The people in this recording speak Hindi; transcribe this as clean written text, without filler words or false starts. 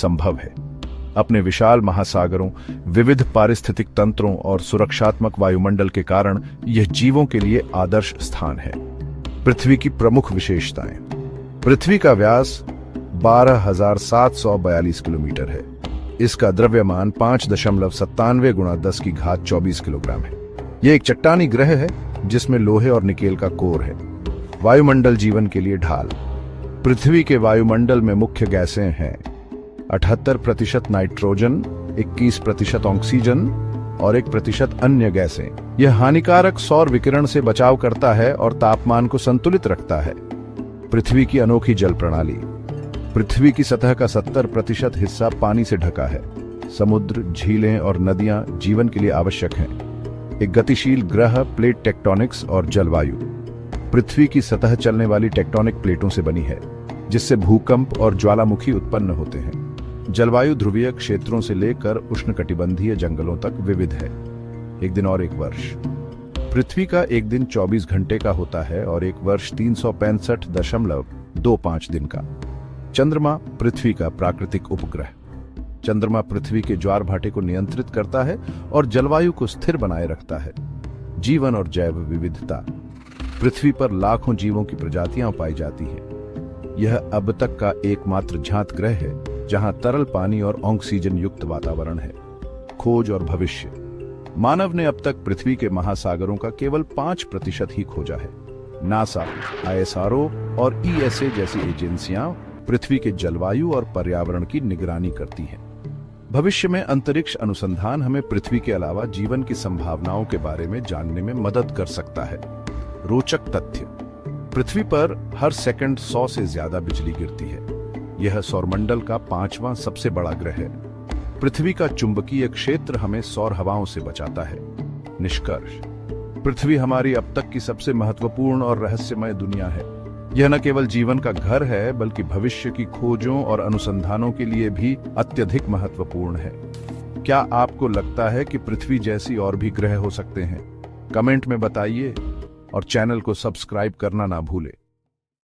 संभव है। अपने विशाल महासागरों, विविध पारिस्थितिक तंत्रों और सुरक्षात्मक वायुमंडल के कारण यह जीवों के लिए आदर्श स्थान है। पृथ्वी की प्रमुख विशेषताएं। पृथ्वी का व्यास 12,742 किलोमीटर है। इसका द्रव्यमान 5.97 गुणा 10 की घात 24 किलोग्राम है। यह एक चट्टानी ग्रह है जिसमें लोहे और निकेल का कोर है। वायुमंडल जीवन के लिए ढाल। पृथ्वी के वायुमंडल में मुख्य गैसें हैं 78% नाइट्रोजन, 21% ऑक्सीजन और 1% अन्य गैसें। यह हानिकारक सौर विकिरण से बचाव करता है और तापमान को संतुलित रखता है। पृथ्वी की अनोखी जल प्रणाली। पृथ्वी की सतह का 70% हिस्सा पानी से ढका है। समुद्र, झीलें और नदियां जीवन के लिए आवश्यक हैं। एक गतिशील ग्रह, प्लेट टेक्टोनिक्स और जलवायु। पृथ्वी की सतह चलने वाली टेक्टोनिक प्लेटों से बनी है जिससे भूकंप और ज्वालामुखी उत्पन्न होते हैं। जलवायु ध्रुवीय क्षेत्रों से लेकर उष्णकटिबंधीय जंगलों तक विविध है। एक दिन और एक वर्ष। पृथ्वी का एक दिन 24 घंटे का होता है और एक वर्ष 365.25 दिन का। चंद्रमा पृथ्वी का प्राकृतिक उपग्रह। चंद्रमा पृथ्वी के ज्वार भाटे को नियंत्रित करता है और जलवायु को स्थिर बनाए रखता है। जीवन और जैव विविधता। पृथ्वी पर लाखों जीवों की प्रजातियां पाई जाती हैं। यह अब तक का एकमात्र ज्ञात ग्रह है जहां तरल पानी और ऑक्सीजन युक्त वातावरण है। खोज और भविष्य। मानव ने अब तक पृथ्वी के महासागरों का केवल 5% ही खोजा है। नासा, ISRO और ESA जैसी एजेंसियां पृथ्वी के जलवायु और पर्यावरण की निगरानी करती हैं। भविष्य में अंतरिक्ष अनुसंधान हमें पृथ्वी के अलावा जीवन की संभावनाओं के बारे में जानने में मदद कर सकता है। रोचक तथ्य। पृथ्वी पर हर सेकंड 100 से ज्यादा बिजली गिरती है। यह सौरमंडल का 5वां सबसे बड़ा ग्रह है। पृथ्वी का चुंबकीय क्षेत्र हमें सौर हवाओं से बचाता है। निष्कर्ष। पृथ्वी हमारी अब तक की सबसे महत्वपूर्ण और रहस्यमय दुनिया है। यह न केवल जीवन का घर है बल्कि भविष्य की खोजों और अनुसंधानों के लिए भी अत्यधिक महत्वपूर्ण है। क्या आपको लगता है कि पृथ्वी जैसी और भी ग्रह हो सकते हैं? कमेंट में बताइए और चैनल को सब्सक्राइब करना ना भूलें।